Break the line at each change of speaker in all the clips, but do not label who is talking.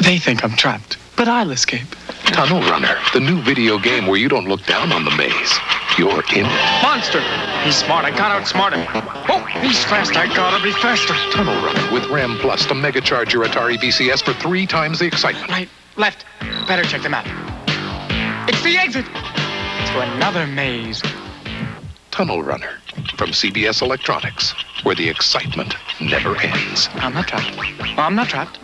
They think I'm trapped, but I'll escape.
Tunnel Runner, the new video game where you don't look down on the maze. You're in it.
Monster! He's smart, I gotta outsmart him. Oh, he's fast, I gotta be faster.
Tunnel Runner with RAM Plus to megacharge your Atari VCS for 3 times the excitement.
Right, left. Better check the map. It's the exit to another maze.
Tunnel Runner from CBS Electronics, where the excitement never ends.
I'm not trapped. I'm not trapped.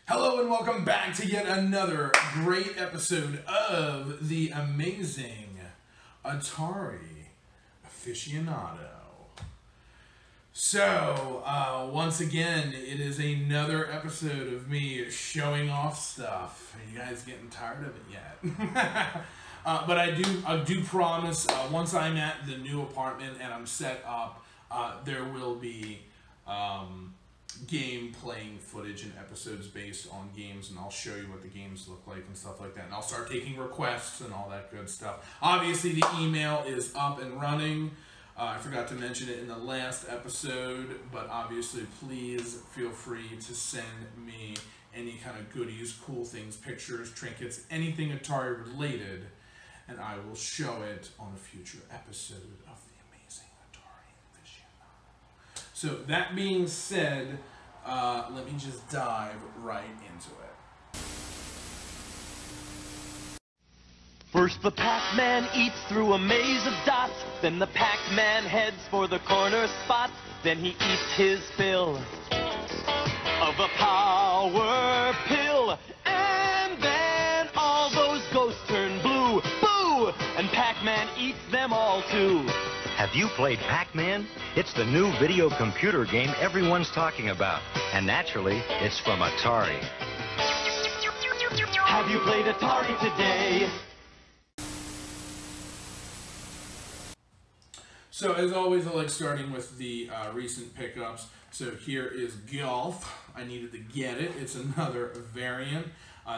Hello and welcome back to yet another great episode of the amazing Atari Aficionado. So, once again, it is another episode of me showing off stuff. Are you guys getting tired of it yet? But I do promise, once I'm at the new apartment and I'm set up, there will be game playing footage and episodes based on games, and I'll show you what the games look like and stuff like that. And I'll start taking requests and all that good stuff. Obviously, the email is up and running. I forgot to mention it in the last episode, but obviously, please feel free to send me any kind of goodies, cool things, pictures, trinkets, anything Atari related, and I will show it on a future episode of the amazing Atari Aficionado. So that being said, let me just dive right into it.
First the Pac-Man eats through a maze of dots, then the Pac-Man heads for the corner spot, then he eats his fill of a power pill, and then all those ghosts turn blue, boo, and Pac-Man eats them all too.
Have you played Pac-Man? It's the new video computer game everyone's talking about. And naturally, it's from Atari.
Have you played Atari today?
So as always, I like starting with the recent pickups. So here is Golf. I needed to get it. It's another variant.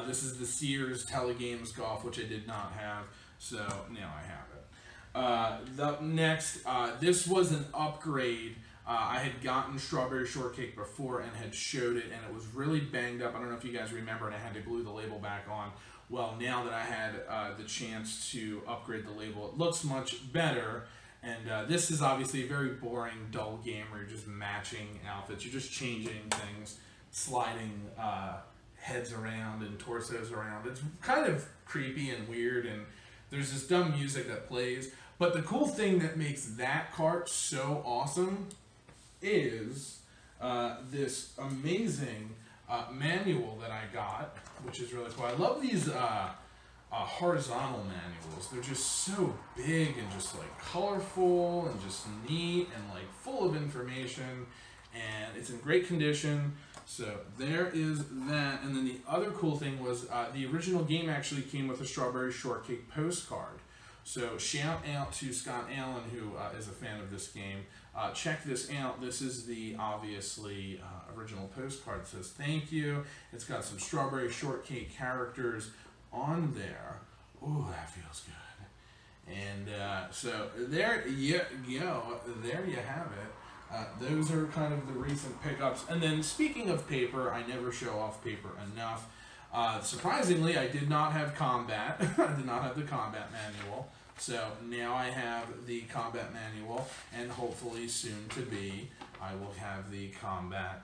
This is the Sears Telegames Golf, which I did not have. So now I have it. Next, this was an upgrade. I had gotten Strawberry Shortcake before and had showed it, and it was really banged up. I don't know if you guys remember, and I had to glue the label back on. Well, now that I had the chance to upgrade the label, it looks much better. And this is obviously a very boring, dull game where you're just matching outfits. You're just changing things, sliding heads around and torsos around. It's kind of creepy and weird, and there's this dumb music that plays. But the cool thing that makes that cart so awesome is this amazing manual that I got, which is really cool. I love these horizontal manuals. They're just so big and just like colorful and just neat and like full of information, and it's in great condition. So there is that. And then the other cool thing was the original game actually came with a Strawberry Shortcake postcard. So shout out to Scott Allen, who is a fan of this game. Check this out. This is the obviously original postcard. It says thank you. It's got some Strawberry Shortcake characters on there. Ooh, that feels good. And so there you go. There you have it. Those are kind of the recent pickups. And then speaking of paper, I never show off paper enough. Surprisingly, I did not have combat. I did not have the combat manual. So now I have the combat manual, and hopefully soon to be, I will have the combat,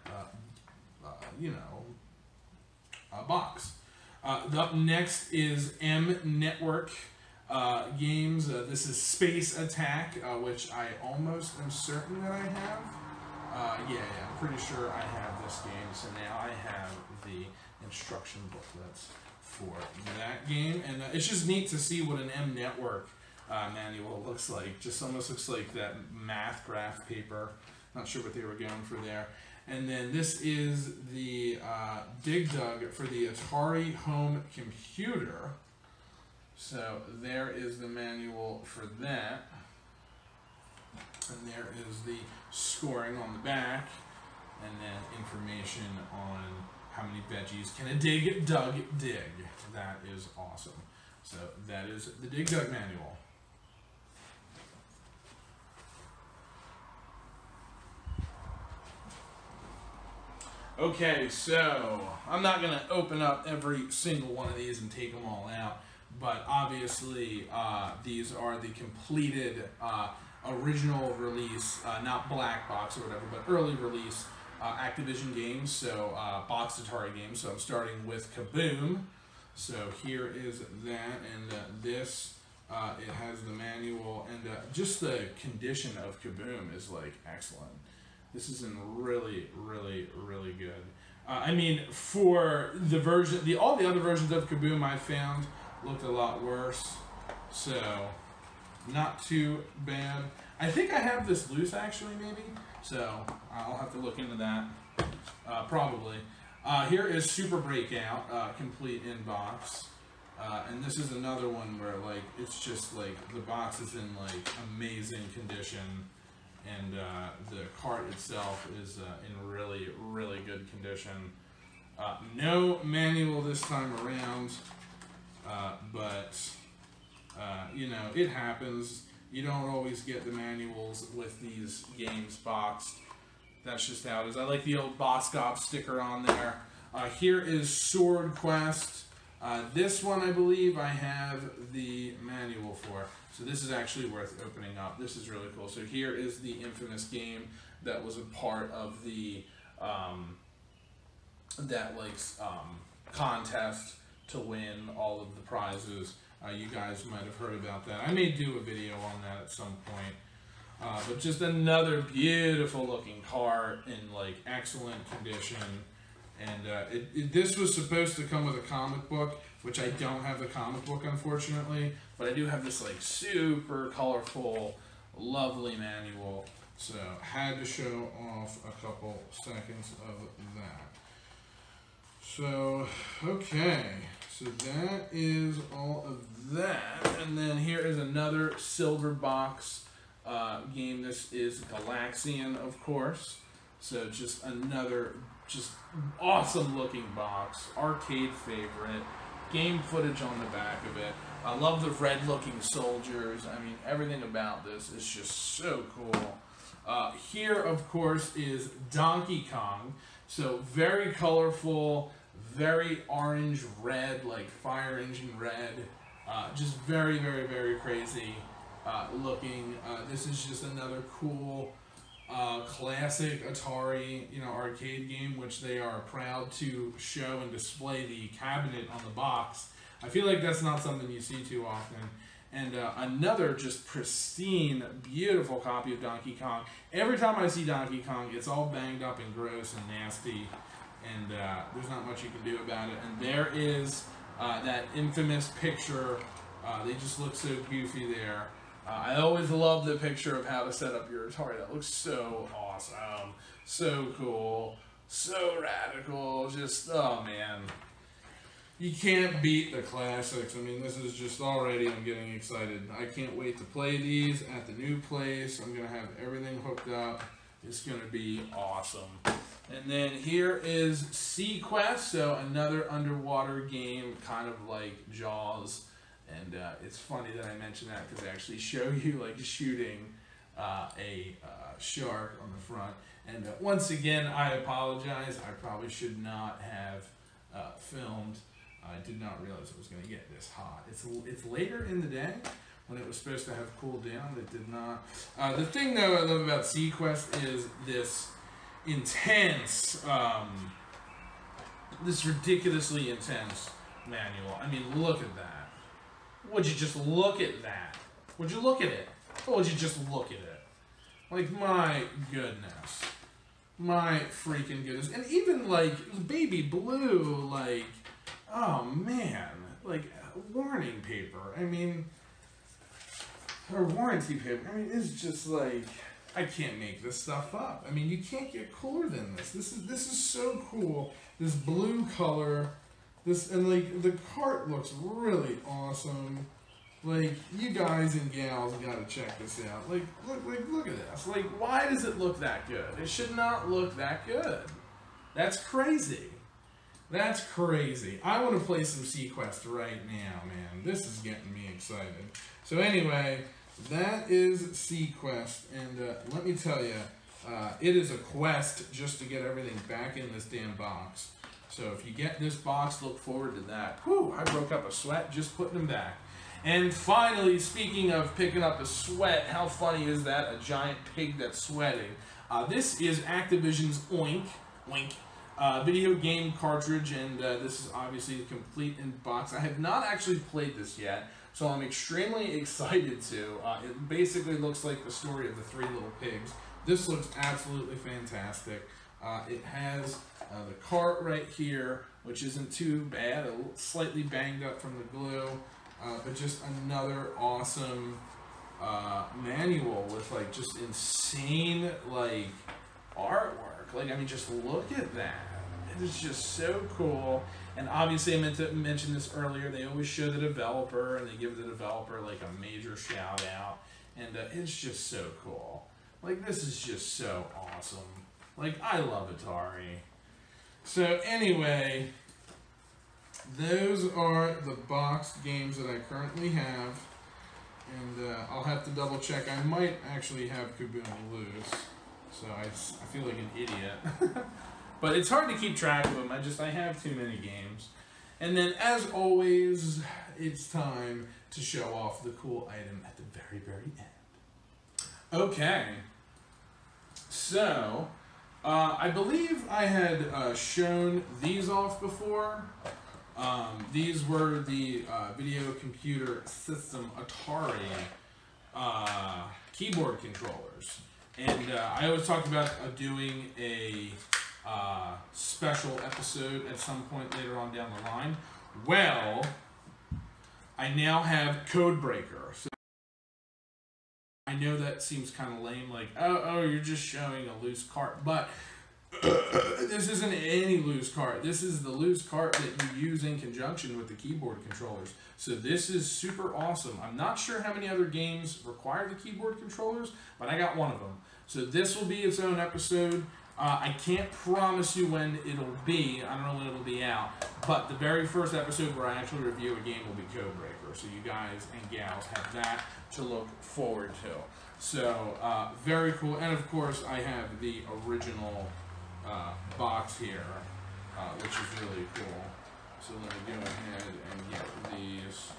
box. Up next is M Network games. This is Space Attack, which I almost am certain that I have. Yeah, I'm pretty sure I have this game. So now I have the instruction booklets for that game, and it's just neat to see what an M Network manual looks like. Just almost looks like that math graph paper. Not sure what they were going for there. And then this is the Dig Dug for the Atari home computer. So there is the manual for that. And there is the scoring on the back. And then information on how many veggies can a Dig Dug dig. That is awesome. So that is the Dig Dug manual. Okay, so I'm not going to open up every single one of these and take them all out, but obviously these are the completed original release, not black box or whatever, but early release Activision games, so boxed Atari games. So I'm starting with Kaboom. So here is that, and this, it has the manual, and just the condition of Kaboom is like excellent. This is in really, really, really good. I mean, for the version, all the other versions of Kaboom I found looked a lot worse. So, not too bad. I think I have this loose actually, maybe. So, I'll have to look into that. Probably. Here is Super Breakout, complete in box. And this is another one where, like, it's just like the box is in like amazing condition. And the cart itself is in really, really good condition. No manual this time around, but you know, it happens. You don't always get the manuals with these games boxed. That's just how it is. I like the old Boss Cop sticker on there. Here is Sword Quest. This one, I believe, I have the manual for. So this is actually worth opening up. This is really cool. So here is the infamous game that was a part of the contest to win all of the prizes. You guys might have heard about that. I may do a video on that at some point. But just another beautiful looking cart in like excellent condition. And this was supposed to come with a comic book, which I don't have the comic book, unfortunately. But I do have this like super colorful, lovely manual. So had to show off a couple seconds of that. So, okay. So that is all of that. And then here is another silver box game. This is Galaxian, of course. So just another just awesome looking box, arcade favorite, game footage on the back of it. I love the red looking soldiers. I mean, everything about this is just so cool. Here, of course, is Donkey Kong. So very colorful, very orange red, like fire engine red. Just very, very, very crazy looking. This is just another cool classic Atari, arcade game, which they are proud to show and display the cabinet on the box. I feel like that's not something you see too often. And another just pristine, beautiful copy of Donkey Kong. Every time I see Donkey Kong, it's all banged up and gross and nasty, and there's not much you can do about it. And there is that infamous picture. They just look so goofy there. I always love the picture of how to set up your Atari. That looks so awesome, so cool, so radical. Just, oh man. You can't beat the classics. I mean, this is just already, I'm getting excited. I can't wait to play these at the new place. I'm going to have everything hooked up. It's going to be awesome. And then here is SeaQuest, so another underwater game, kind of like Jaws. And it's funny that I mentioned that because they actually show you like shooting a shark on the front. And once again, I apologize. I probably should not have filmed. I did not realize it was going to get this hot. It's later in the day when it was supposed to have cooled down. It did not. The thing, though, I love about SeaQuest is this intense, this ridiculously intense manual. I mean, look at that. Would you just look at that? Would you look at it? Or would you just look at it? Like, my goodness. My freaking goodness. And even, like, Baby Blue, like, oh, man. Like, warning paper. I mean, or warranty paper. I mean, it's just like, I can't make this stuff up. I mean, you can't get cooler than this. This is so cool. This blue color. This, and like, the cart looks really awesome. Like, you guys and gals gotta check this out. Like, look at this. Like, why does it look that good? It should not look that good. That's crazy. That's crazy. I want to play some SeaQuest right now, man. This is getting me excited. So anyway, that is SeaQuest, and let me tell you, It is a quest just to get everything back in this damn box. So if you get this box, look forward to that. Whew, I broke up a sweat just putting them back. And finally, speaking of picking up a sweat, how funny is that? A giant pig that's sweating. This is Activision's Oink video game cartridge, and this is obviously the complete in box. I have not actually played this yet, so I'm extremely excited to. It basically looks like the story of the Three Little Pigs. This looks absolutely fantastic. It has the cart right here, which isn't too bad, slightly banged up from the glue, but just another awesome manual with like just insane like artwork. Like, I mean, just look at that. It is just so cool. And obviously I meant to mention this earlier, they always show the developer and they give the developer like a major shout out, and it's just so cool. Like, this is just so awesome. Like, I love Atari. So anyway, those are the boxed games that I currently have, and I'll have to double check. I might actually have Kaboom loose, so I feel like an idiot. But it's hard to keep track of them. I have too many games. And then, as always, it's time to show off the cool item at the very, very end. Okay. So, I believe I had shown these off before. These were the video computer system Atari keyboard controllers. And I always talked about doing a special episode at some point later on down the line. Well, I now have Codebreaker. So I know that seems kind of lame, like, oh, you're just showing a loose cart, but this isn't any loose cart. This is the loose cart that you use in conjunction with the keyboard controllers. So this is super awesome. I'm not sure how many other games require the keyboard controllers, but I got one of them. So this will be its own episode. I can't promise you when it'll be. I don't know when it'll be out. But the very first episode where I actually review a game will be Codebreaker. So you guys and gals have that to look forward to. So very cool. And of course I have the original box here, which is really cool. So let me go ahead and get these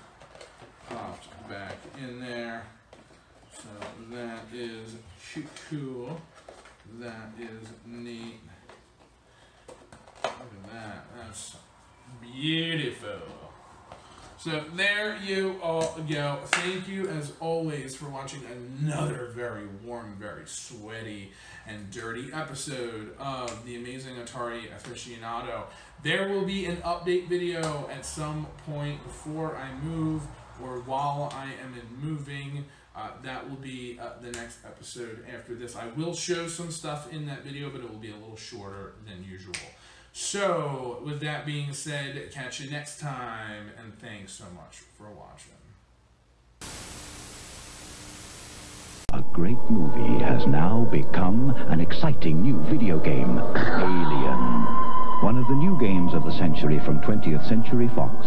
popped back in there. So that is cool. That is neat. Look at that. That's beautiful. So there you all go. Thank you as always for watching another very warm, very sweaty, and dirty episode of the amazing Atari Aficionado. There will be an update video at some point before I move or while I am in moving. That will be the next episode after this. I will show some stuff in that video, but it will be a little shorter than usual. So, with that being said, catch you next time, and thanks so much for watching.
A great movie has now become an exciting new video game, Alien. One of the new games of the century from 20th Century Fox.